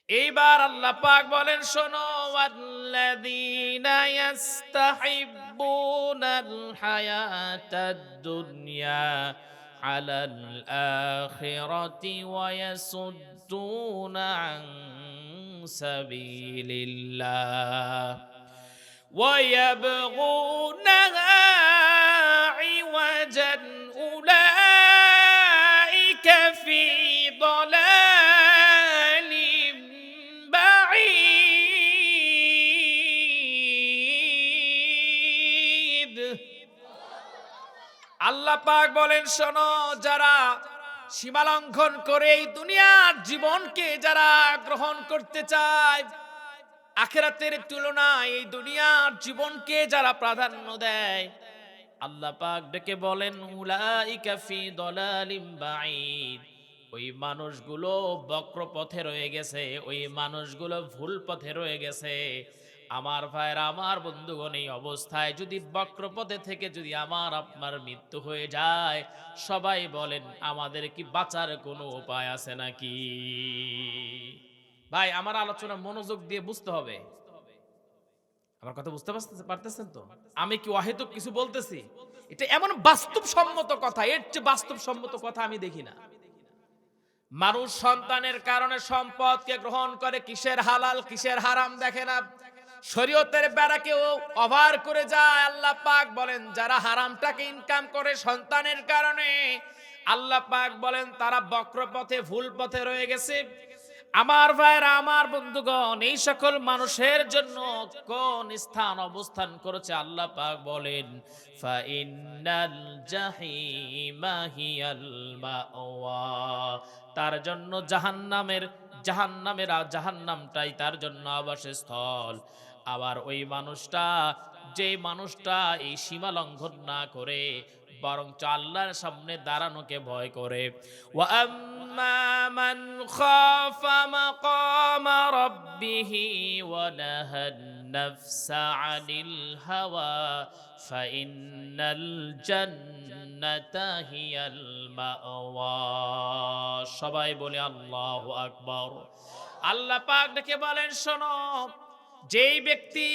এইবার আল্লাহ পাক বলেন শোনো, ওয়াল্লাযীনা ইয়াস্তাহিব্বুনাল হায়াতাদ দুনিয়া আলাল আখিরাতি ওয়া ইয়াসুদ্দুনা আন সাবিলিল্লাহ ওয়া ইয়াবগুনাহা ইওয়াজান উলাইকা ফি দালালিম বাঈদ। আল্লাহ পাক বলেন শোনো, যারা সীমালঙ্ঘন করে এই দুনিয়ার জীবনকে যারা গ্রহণ করতে চায়, আখিরাতের তুলনায় এই দুনিয়ার জীবনকে যারা প্রাধান্য দেয়, আল্লাহ পাক ডেকে বলেন উলাইকা ফি দালালিম বাঈদ। ওই মানুষগুলো বক্র পথে রয়ে গেছে, ওই মানুষগুলো ভুল পথে রয়ে গেছে। আমার ভাইরা, আমার বন্ধুগণ, এই অবস্থায় যদি বক্র পথে থেকে যদি আমার আপনার মৃত্যু হয়ে যায়, সবাই বলেন আমাদের কি বাঁচার কোনো উপায় আছে নাকি? ভাই, আমার আলোচনা মনোযোগ দিয়ে বুঝতে হবে। আমার কথা বুঝতে পারতেছেন তো? আমি কি অহেতুক কিছু বলতেছি? এটা এমন বাস্তবসম্মত কথা, এর চেয়ে বাস্তবসম্মত কথা আমি দেখি না। মানুষ সন্তানের কারণে সম্পদকে গ্রহণ করে, কিসের হালাল কিসের হারাম দেখে না, শরীয়তের বেড়াকেও ওভার করে যায়। আল্লাহ পাক বলেন যারা হারামটাকে ইনকাম করে সন্তানের কারণে, আল্লাহ পাক বলেন তারা বক্র পথে ভুল পথে রয়ে গেছে। আমার ভাইরা, আমার বন্ধুগণ, এই সকল মানুষের জন্য কোন স্থান অবস্থান করেছে আল্লাহ পাক বলেন ফা ইন্নাল জাহিমা হিয়াল মাওয়া। তার জন্য জাহান্নামটাই তার জন্য আবাসস্থল। আবার ওই মানুষটা, যে মানুষটা এই সীমা লঙ্ঘন না করে বরং আল্লাহর সামনে দাঁড়ানোকে ভয় করে, ওয়া আম্মা মান খাফা মাকামা রাব্বিহি ওয়া নাহান নাফসা আনিল হাওয়া ফাইন্নাল জান্নাতা হিয়াল মাওয়া। সবাই বলে আল্লাহু আকবার। আল্লাহ পাক ডেকে বলেন শোনো, যেই ব্যক্তি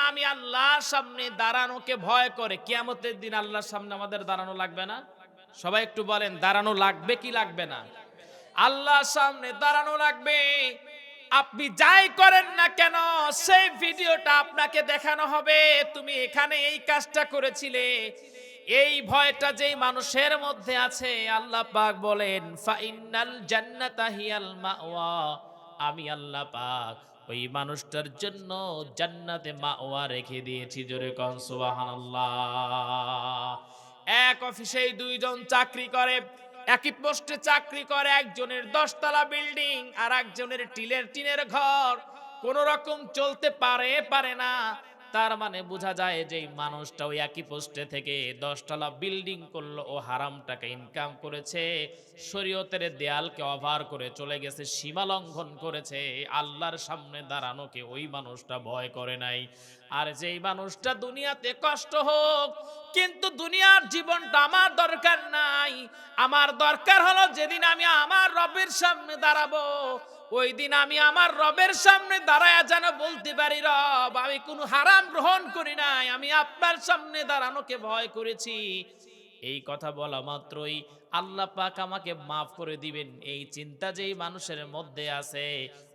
আমি আল্লাহর সামনে দাঁড়ানোকে ভয় করে, কিয়ামতের দিন আল্লাহর সামনে আমাদের দাঁড়ানো লাগবে না? সবাই একটু বলেন, দাঁড়ানো লাগবে কি লাগবে না? আল্লাহর সামনে দাঁড়ানো লাগবে। আপনি যাই করেন না কেন, সেই ভিডিওটা আপনাকে দেখানো হবে, তুমি এখানে এই কাজটা করেছিলে। এই ভয়টা যেই মানুষের মধ্যে আছে, আল্লাহ পাক বলেন ফাইনাল জান্নাতা হিয়াল মাওয়া। আমি আল্লাহ পাক ওই মানুষটার জন্য জান্নাতে মাওয়া রেখে দিয়েছি। জোরে কোন সুবহানাল্লাহ। এক অফিসে দুইজন চাকরি করে, একই পোস্টে চাকরি করে, একজনের 10 তলা বিল্ডিং আর একজনের টিনের ঘর, কোন রকম চলতে পারে না। তার মানে বোঝা যায় যে মানুষটা ওই একই পোস্টে থেকে 10 তলা বিল্ডিং করলো, ও হারাম টাকা ইনকাম করেছে, শরীয়তের দেয়ালকে ওভার করে চলে গেছে, সীমা লঙ্ঘন করেছে। আল্লাহর সামনে দাঁড়ানোকে ওই মানুষটা ভয় করে নাই। আর যেই মানুষটা দুনিয়াতে কষ্ট হোক, কিন্তু দুনিয়ার জীবনটা আমার দরকার নাই, আমার দরকার হলো যেদিন আমি আমার রবের সামনে দাঁড়াবো, ওই দিন আমি আমার রবের সামনে দাঁড়ায়া যেন বলতে পারি, রব আমি কোনো হারাম গ্রহণ করি নাই, আমি আপনার সামনে দাঁড়ানোকে ভয় করেছি। এই কথা বলা মাত্রই আল্লাহ পাক আমাকে মাফ করে দিবেন, এই চিন্তা যেই মানুষের মধ্যে আছে,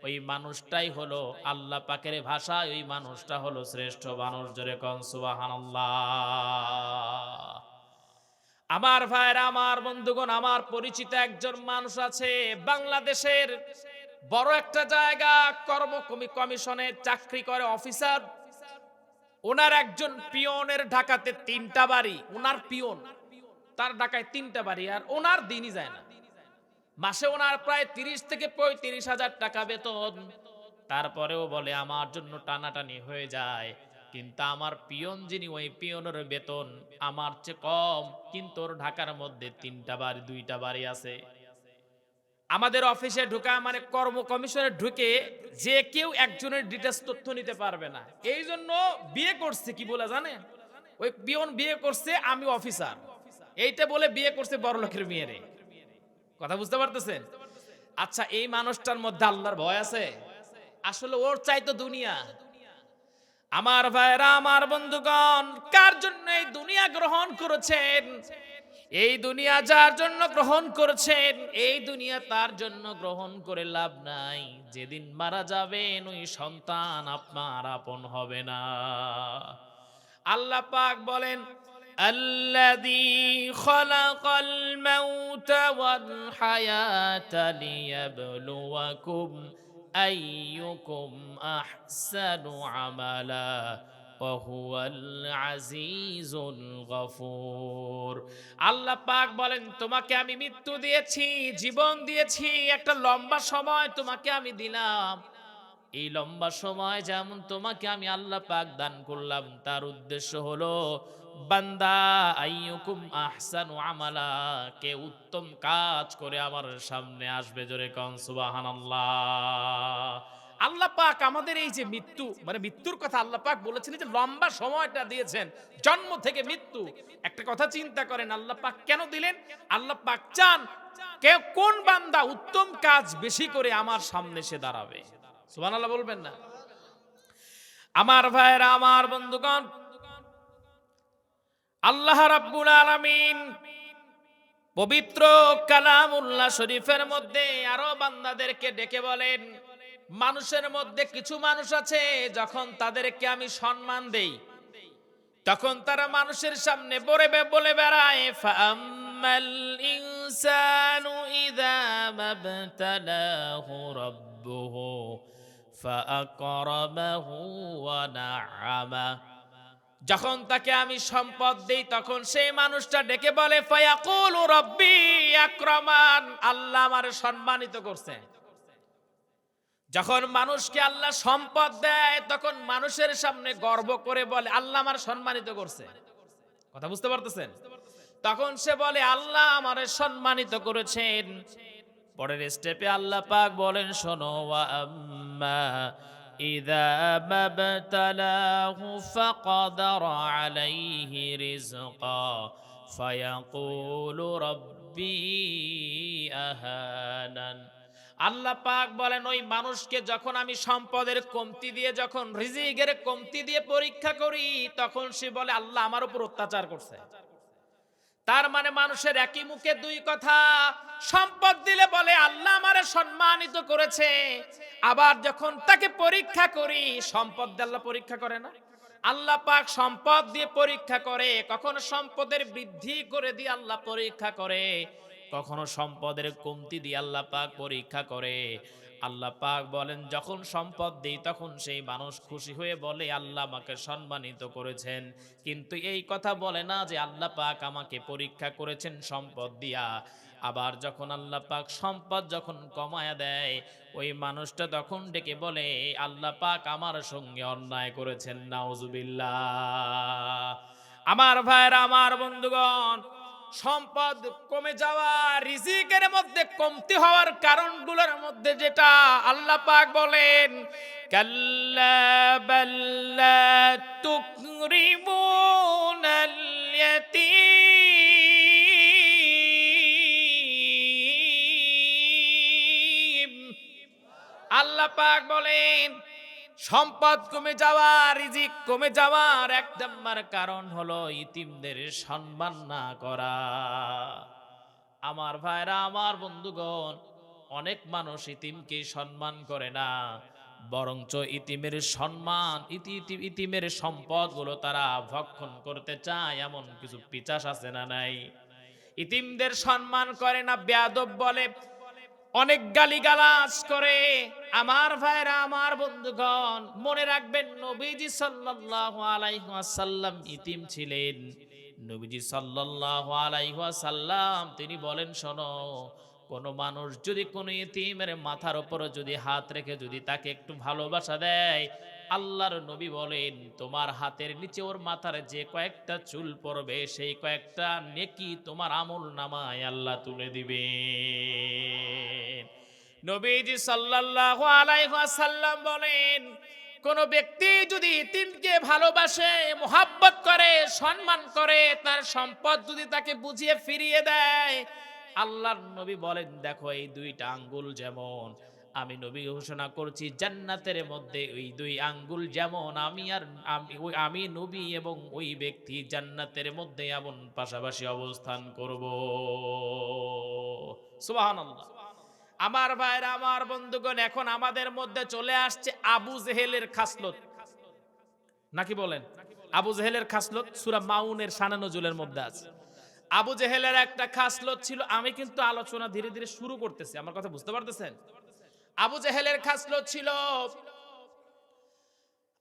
ওই মানুষটাই হলো আল্লাহ পাকের ভাষায় ওই মানুষটা হলো শ্রেষ্ঠ মানুষ। জোরে কোন সুবহানাল্লাহ। আমার ভাইরা, আমার বন্ধুগণ, আমার পরিচিত একজন মানুষ আছে, বাংলাদেশের বড় একটা জায়গা কমিশনে চাকরি করে, অফিসার। ওনার একজন পিয়নের ঢাকাতে 3টা বাড়ি, ওনার পিয়ন তার ঢাকায় 3টা বাড়ি, আর ওনার দিনই যায় না। মাসে ওনার প্রায় 30 থেকে 35,000 টাকা বেতন। তারপরেও বলে আমার জন্য টানাটানি হয়ে যায়, কিন্তু আমার পিয়ন যিনি, ওই পিয়নের বেতন আমার চেয়ে কম, কিন্তু ওর ঢাকার মধ্যে 3টা বাড়ি 2টা বাড়ি আছে। আমাদের অফিসে ঢুকা মানে কমিশনে ঢুকে যে কেউ একজনের ডিটেইলস তথ্য নিতে পারবে না। এই জন্য বিয়ে করছে কি বলে জানে, ওই পিয়ন বিয়ে করছে আমি অফিসার, এইটা বলে বিয়ে করছে বড় লোকের মেয়েরে। কথা বুঝতে পারতেছেন? আচ্ছা, এই মানুষটার মধ্যে আল্লাহর ভয় আছে? আসলে ওর চাই তো দুনিয়া। আমার ভাইরা, আমার বন্ধুগণ, কার জন্য এই দুনিয়া গ্রহণ করেছেন? এই দুনিয়া যার জন্য গ্রহণ করেছেন, এই দুনিয়া তার জন্য গ্রহণ করে লাভ নাই। যেদিন মারা যাবেন ওই সন্তান আপনার আপন হবে না। আল্লাহ পাক বলেন, আল্লাযী খালাকাল মাউতা ওয়াল হায়াতা লিয়াবলুয়াকুম আইয়ুকুম আহসানু আমালা ওয়া হুয়াল আজিজুল গফুর। আল্লাহ পাক বলেন, তোমাকে আমি মৃত্যু দিয়েছি, জীবন দিয়েছি, একটা লম্বা সময় তোমাকে আমি দিলাম। এই লম্বা সময় যেমন তোমাকে আমি আল্লাহ পাক দান করলাম, তার উদ্দেশ্য হলো বান্দা আইয়ুকুম আহসানু আমালা, কে উত্তম কাজ করে আমার সামনে আসবে। জোরে কোন সুবহানাল্লাহ। আল্লাহ পাক আমাদের এই যে মৃত্যু, মানে মৃত্যুর কথা আল্লাহ পাক বলেছেন, যে লম্বা সময়টা দিয়েছেন জন্ম থেকে মৃত্যু। একটা কথা চিন্তা করেন, আল্লাহ পাক কেন দিলেন? আল্লাহ পাক চান কে কোন বান্দা উত্তম কাজ বেশি করে আমার সামনে সে দাঁড়াবে। সুবহানাল্লাহ বলবেন না? আমার ভাইরা, আমার বন্ধুগণ, আল্লাহ রাব্বুল আলামিন পবিত্র কালামুল্লাহ শরীফের মধ্যে আরো বান্দাদেরকে ডেকে বলেন, মানুষের মধ্যে কিছু মানুষ আছে যখন তাদেরকে আমি সম্মান দেই তখন তারা মানুষের সামনে বলে বেড়ায়, ফাআম্মাল ইনসানু ইযা মাবতালাহু রাব্বুহু ফাআকরামাহু ওয়া না'আমা। যখন তাকে আমি সম্পদ দেই তখন সেই মানুষটা ডেকে বলে, ফায়াকুলু রাব্বি আকরামান, আল্লাহ আমারে সম্মানিত করছে। যখন মানুষকে আল্লাহ সম্পদ দেয় তখন মানুষের সামনে গর্ব করে বলে, আল্লাহ আমার সম্মানিত করছে। কথা বুঝতে পারতেছেন? তখন সে বলে, আল্লাহ আমারে সম্মানিত করেছেন। পরের স্টেপে আল্লাহ পাক বলেন, শোনো, ওয়া আম্মা ইযা মাবতালাহু ফাকাদারা আলাইহি রিজকা ফায়াকুলু রাব্বি আহানান। আল্লাহ পাক বলেন, ওই মানুষকে যখন আমি সম্পদের কমতি দিয়ে, যখন রিজিকের কমতি দিয়ে পরীক্ষা করি তখন সে বলে, আল্লাহ আমার উপর অত্যাচার করছে। তার মানে মানুষের একই মুখে দুই কথা। সম্পদ দিলে বলে আল্লাহ আমারে সম্মানিত করেছে, আবার যখন তাকে পরীক্ষা করি, সম্পদ দিয়ে আল্লাহ পরীক্ষা করে না? আল্লাহ পাক সম্পদ দিয়ে পরীক্ষা করে, কখনো সম্পদের বৃদ্ধি করে দিয়ে আল্লাহ পরীক্ষা করে, কখনো সম্পদের কমতি দিয়ে আল্লাহ পাক পরীক্ষা করে। আল্লাহ পাক বলেন, যখন সম্পদ দেই তখন সেই মানুষ খুশি হয়ে বলে, আল্লাহ আমাকে সম্মানিত করেছেন। কিন্তু এই কথা বলে না যে আল্লাহ পাক আমাকে পরীক্ষা করেছেন সম্পদ দিয়া। আবার যখন আল্লাহ পাক সম্পদ যখন কমায়া দেয়, ওই মানুষটা তখন ডেকে বলে, আল্লাহ পাক আমার সঙ্গে অন্যায় করেছেন। নাউজুবিল্লাহ। আমার ভাইরা, আমার বন্ধুগণ, সম্পদ কমে যাওয়া, রিজিকের মধ্যে কমতি হওয়ার কারণগুলোর মধ্যে যেটা আল্লাহ পাক বলেন, কাল্লা বাল্লা তুকরিমুনাল ইয়াতীম। আল্লাহ পাক বলেন, সম্পদ কমে যাওয়া, রিজিক কমে যাওয়ার এক নম্বর কারণ হলো ইতিমদের সম্মান না করা। আমার ভাইরা, আমার বন্ধুগণ, অনেক মানুষ ইতিমকে সম্মান করে না, বরঞ্চ ইতিমের সম্মান, ইতিমের সম্পদগুলো তারা ভক্ষণ করতে চায়। এমন কিছু পিশাচ আছে না নাই? ইতিমদের সম্মান করে না, বেয়াদব বলে, অনেক গালিগালাজ করে। আমার ভাইরা, আমার বন্ধুগণ, মনে রাখবেন, নবীজি সাল্লাল্লাহু আলাইহি ওয়াসাল্লাম ইতিম ছিলেন। নবীজি সাল্লাল্লাহু আলাইহি ওয়াসাল্লাম তিনি বলেন, শোনো, কোন মানুষ যদি কোন ইতিমের মাথার উপরে যদি হাত রেখে যদি তাকে একটু ভালোবাসা দেয়, আল্লাহর নবী বলেন, তোমার হাতের নিচে ওর মাথার যে কয়েকটা চুল পড়বে সেই কয়েকটা নেকি তোমার আমল নামায় আল্লাহ তুলে দিবেন। নবীজি সাল্লাল্লাহু আলাইহি ওয়াসাল্লাম বলেন, কোন ব্যক্তি যদি ইতিমকে ভালোবাসে, মোহাব্বত করে, সম্মান করে, তার সম্পদ যদি তাকে বুঝিয়ে ফিরিয়ে দেয়, আল্লাহর নবী বলেন, দেখো এই দুইটা আঙ্গুল যেমন আমি নবী ঘোষণা করছি জান্নাতের মধ্যে ওই দুই আঙ্গুল যেমন আমি নবী এবং ওই ব্যক্তি জান্নাতের মধ্যে এমন পাশাপাশি অবস্থান করব। সুবহানাল্লাহ। আমার ভাইরা, আমার বন্ধুগণ, এখন আমাদের মধ্যে চলে আসছে আবু জেহেলের খাসলত, নাকি বলেন? আবু জেহেলের খাসলত সূরা মাউনের শানে নজুলের মধ্যে আছে। আবু জেহেলের একটা খাসলত ছিল। আমি কিন্তু আলোচনা ধীরে ধীরে শুরু করতেছি, আমার কথা বুঝতে পারতেছেন? আবু জেহেলের খাসলত ছিল,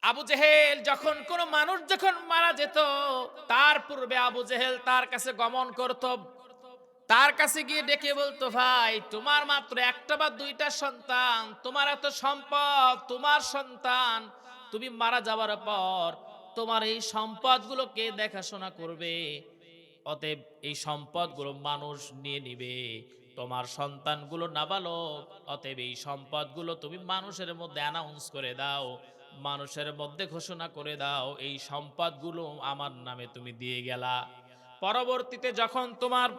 আবু জেহেল যখন কোন মানুষ যখন মারা যেত, তার পূর্বে আবু জেহেল তার কাছে গমন করত, তার কাছে গিয়ে ডেকে বলতো, ভাই তোমার মাত্র একটা বা দুইটা সন্তান, তোমার এত সম্পদ, তোমার সন্তান, তুমি মারা যাওয়ার পর তোমার এই সম্পদগুলো কে দেখাশোনা করবে? অতএব এই সম্পদগুলো মানুষ নিয়ে নিবে, তোমার সন্তানগুলো নাবালক, অতএব এই সম্পদগুলো তুমি মানুষের মধ্যে অ্যানাউন্স করে দাও, মানুষের মধ্যে ঘোষণা করে দাও এই সম্পদগুলো আমার নামে তুমি দিয়ে গেলা। পরবর্তীতে যখন তোমার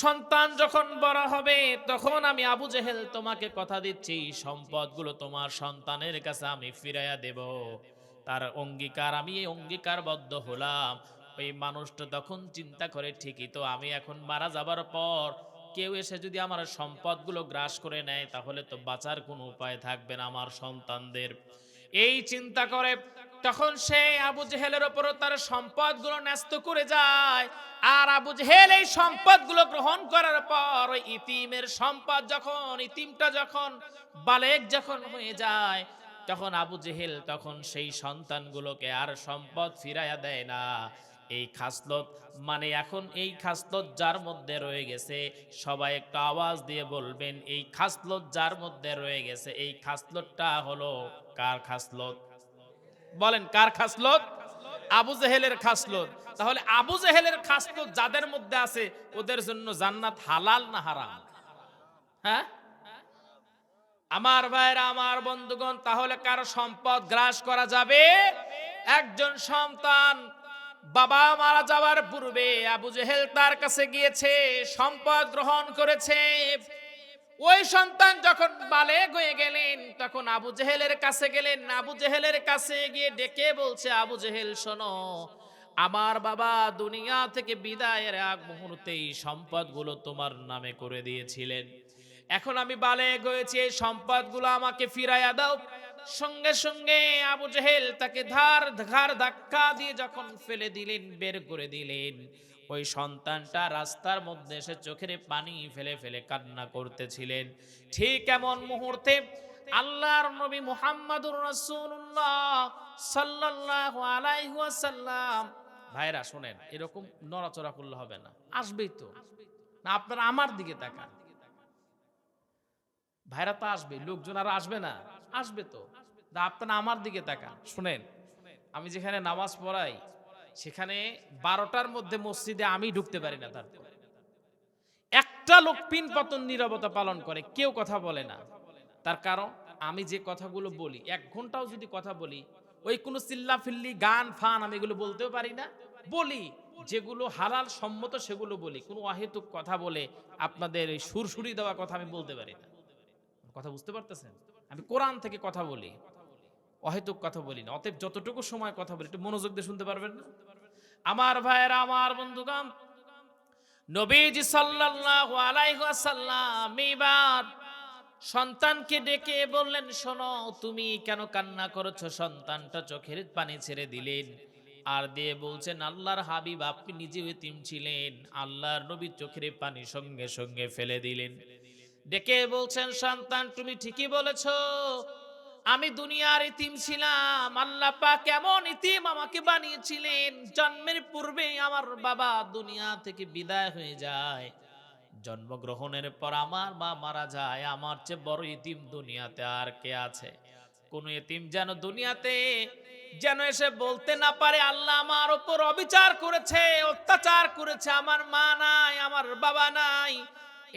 সন্তান যখন বড় হবে, তখন আমি আবু জেহেল তোমাকে কথা দিচ্ছি সম্পদগুলো তোমার সন্তানের কাছে আমি ফিরাইয়া দেব। তার অঙ্গীকার, আমি এই অঙ্গীকারবদ্ধ হলাম। ওই মানুষটা তখন চিন্তা করে, ঠিকই তো, আমি এখন মারা যাবার পর কেউ এসে যদি আমার সম্পদগুলো গ্রাস করে নেয়, তাহলে তো বাঁচার কোনো উপায় থাকবে না আমার সন্তানদের। এই চিন্তা করে তখন সে আবু জেহেলের উপরও তার সম্পদগুলো ন্যস্ত করে যায়। আর আবু জেহেল এই সম্পদগুলো গ্রহণ করার পর ওই ইতিমের সম্পদ যখন, ইতিমটা যখন বালেগ যখন হয়ে যায়, তখন আবু জেহেল তখন সেই সন্তানগুলোকে আর সম্পদ ফিরাইয়া দেয় না। এই খাসলত, মানে এখন এই খাসলত যার মধ্যে রয়ে গেছে, সবাই একটা আওয়াজ দিয়ে বলবেন, এই খাসলত যার মধ্যে রয়ে গেছে, এই খাসলতটা হলো কার খাসলত? বলেন কার খাসলত? আবু জেহেলের খাসলত। তাহলে আবু জেহেলের খাসলত যাদের মধ্যে আছে, ওদের জন্য জান্নাত হালাল না হারাম? হ্যাঁ আমার ভাইরা, আমার বন্ধুগণ, তাহলে কারো সম্পদ গ্রাস করা যাবে? একজন সন্তান বাবা মারা যাওয়ার পূর্বে আবু জেহেল তার কাছে গিয়েছে, সম্পদ গ্রহণ করেছে। ওই সন্তান যখন বালেগ হয়ে গেলেন, তখন আবু জেহেলের কাছে গেলেন। আবু জেহেলের কাছে গিয়ে ডেকে বলছে, আবু জেহেল শোনো, আমার বাবা দুনিয়া থেকে বিদায়ের আগ মুহূর্তেই সম্পদগুলো তোমার নামে করে দিয়েছিলেন। এখন আমি বালেগ হয়েছি, এই সম্পদগুলো আমাকে ফিরাইয়া দাও। সঙ্গে সঙ্গে আবু জেহেল তাকে ঘাড় ধাক্কা দিয়ে যখন ফেলে দিলেন, বের করে দিলেন, ওই সন্তানটা রাস্তার মধ্যে এসে চোখের পানি ফেলে ফেলে কান্না করতেছিলেন। ঠিক এমন মুহূর্তে আল্লাহর নবী মুহাম্মাদুর রাসূলুল্লাহ সাল্লাল্লাহু আলাইহি ওয়াসাল্লাম, ভাইরা শুনেন, এরকম নড়াচড়া করলে হবে না, আসবেই তো না, আপনারা আমার দিকে তাকান। ভাইরা তো আসবে, লোকজন আর আসবে না? আসবে তো। আপনারা আমার দিকে তাকান, শুনেন, আমি যেখানে নামাজ পড়াই, সেখানে 12টার মধ্যে মসজিদে আমি ঢুকতে পারি না। তারপর একটা লোক পিন পতন নীরবতা পালন করে, কেউ কথা বলে না। তার কারণ, আমি যে কথাগুলো বলি, 1 ঘন্টাও যদি কথা বলি, ওই কোনো চিল্লাফিল্লি গান ফান আমি এগুলো বলতেও পারি না। বলি যেগুলো হালাল সম্মত সেগুলো বলি, কোনো অহেতুক কথা বলে আপনাদের এই সুরসুরি দেওয়া কথা আমি বলতে পারি না। কথা বুঝতে পারতেছেন? আমি কোরআন থেকে কথা বলি, অহেতুক কথা বলি না। অতএব যতটুকু সময় কথা বলি একটু মনোযোগ দিয়ে শুনতে পারবেন না? আমার ভাইয়েরা, আমার বন্ধুগণ, নবীজি সাল্লাল্লাহু আলাইহি ওয়াসাল্লাম এবার সন্তানকে ডেকে বললেন, শোনো, তুমি কেন কান্না করেছো? সন্তানটা চোখের পানি ছেড়ে দিলেন আর দিয়ে বলছেন, আল্লাহর হাবিব আপনি নিজে এতিম ছিলেন। আল্লাহর নবী চোখের পানি সঙ্গে সঙ্গে ফেলে দিলেন। ডেকে বলছেন, সন্তান তুমি ঠিকই বলেছো, আমি দুনিয়ার ইতিম ছিলাম। আল্লাহ পাক এমন ইতিম আমাকে বানিয়েছিলেন, জন্মের পূর্বেই আমার বাবা দুনিয়া থেকে বিদায় হয়ে যায়। জন্মগ্রহণের পর আমার মা মারা যায়। আমার চেয়ে বড় ইতিম দুনিয়াতে আর কে আছে? কোন ইতিম যেন দুনিয়াতে যেন এসে বলতে না পারে, আল্লাহ আমার উপর অবিচার করেছে, অত্যাচার করেছে, আমার মা নাই, আমার বাবা নাই।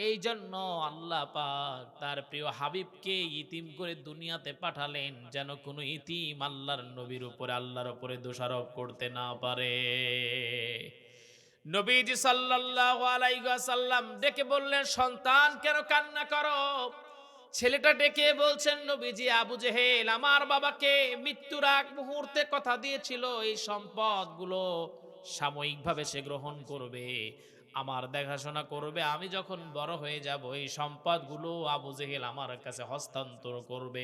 এই জন্য আল্লাহ পাক তার প্রিয় হাবিবকে ইতিম করে দুনিয়াতে পাঠালেন, যেন কোনো ইতিম আল্লাহর নবীর উপরে, আল্লাহর উপরে দোষারোপ করতে না পারে। নবীজি সাল্লাল্লাহু আলাইহি ওয়াসাল্লাম ডেকে বললেন, সন্তান কেন কান্না করো? ছেলেটা ডেকে বলছেন, নবীজি, আবু জেহেল আমার বাবাকে মৃত্যুর আগ মুহূর্তে কথা দিয়েছিল এই সম্পদগুলো সাময়িকভাবে সে গ্রহণ করবে, আমার দেখাশোনা করবে, আমি যখন বড় হয়ে যাব এই সম্পদগুলো আবু জেহেল আমার কাছে হস্তান্তর করবে।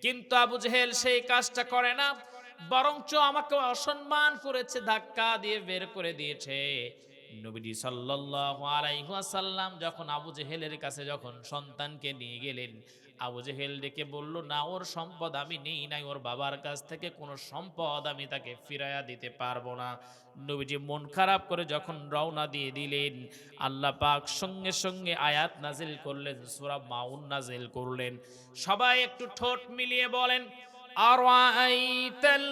কিন্তু আবু জেহেল সেই কাজটা করে না, বরঞ্চ আমাকে অসম্মান করেছে, ধাক্কা দিয়ে বের করে দিয়েছে। নবীজি সাল্লাল্লাহু আলাইহি ওয়াসাল্লাম যখন আবু জেহেলের কাছে যখন সন্তানকে নিয়ে গেলেন, আবু জেহেল ডেকে বলল, না, ওর সম্পদ আমি নেই নাই, ওর বাবার কাছ থেকে কোনো সম্পদ আমি তাকে ফিরাইয়া দিতে পারবো না। নবীজি মন খারাপ করে যখন রওনা দিয়ে দিলেন, আল্লাহ পাক সঙ্গে সঙ্গে আয়াত নাজিল করলেন, সূরা মাউন নাজিল করলেন। সবাই একটু ঠোঁট মিলিয়ে বলেন, আরাআইতাল্লাযী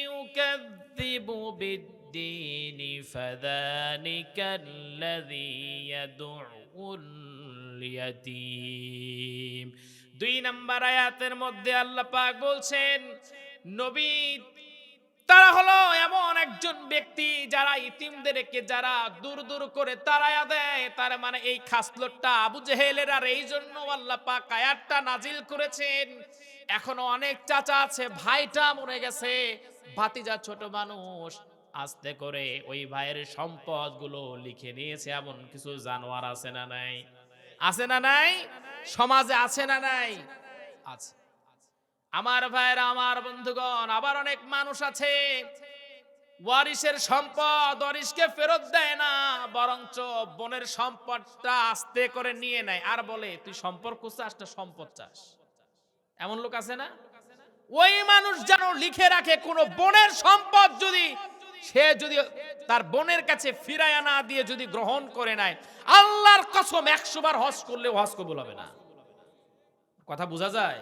ইউকাযযিবু বিদ্দীন ফাযালিকাল্লাযী ইয়াদউল ইয়াতীম। 2 নম্বর আয়াতের মধ্যে আল্লাহ পাক বলছেন, নবী, তারা হলো এমন একজন ব্যক্তি যারা ইতিমদেরকে যারা দূর দূর করে তাড়ায়া দেয়। তার মানে এই খাসলতটা আবু জেহেলের, আর এই জন্য আল্লাহ পাক আয়াতটা নাজিল করেছেন। এখনো অনেক চাচা আছে, ভাইটা মরে গেছে, ভাতিজা ছোট মানুষ, আস্তে করে ওই ভাইয়ের সম্পদগুলো লিখে নিয়েছে। এমন কিছু জানোয়ার আছে না নাই? আছে না নাই? সমাজে আছে না নাই? আছে। আমার ভাইরা, আমার বন্ধুগণ, আবার অনেক মানুষ আছে ওয়ারিসের সম্পদ ওয়ারিসকে ফেরত দেয় না, বরঞ্চ বোনের সম্পদটা আস্তে করে নিয়ে নেয় আর বলে, তুই সম্পর্ক চাস না সম্পদ চাস। এমন লোক আছে না? ওই মানুষ যেন লিখে রাখে, কোন বোনের সম্পদ যদি সে যদি তার বোনের কাছে ফিরায়া না দিয়ে যদি গ্রহণ করে নেয়, আল্লাহর কসম 100 বার হজ করলেও হজ কবুল হবে না। কথা বোঝা যায়?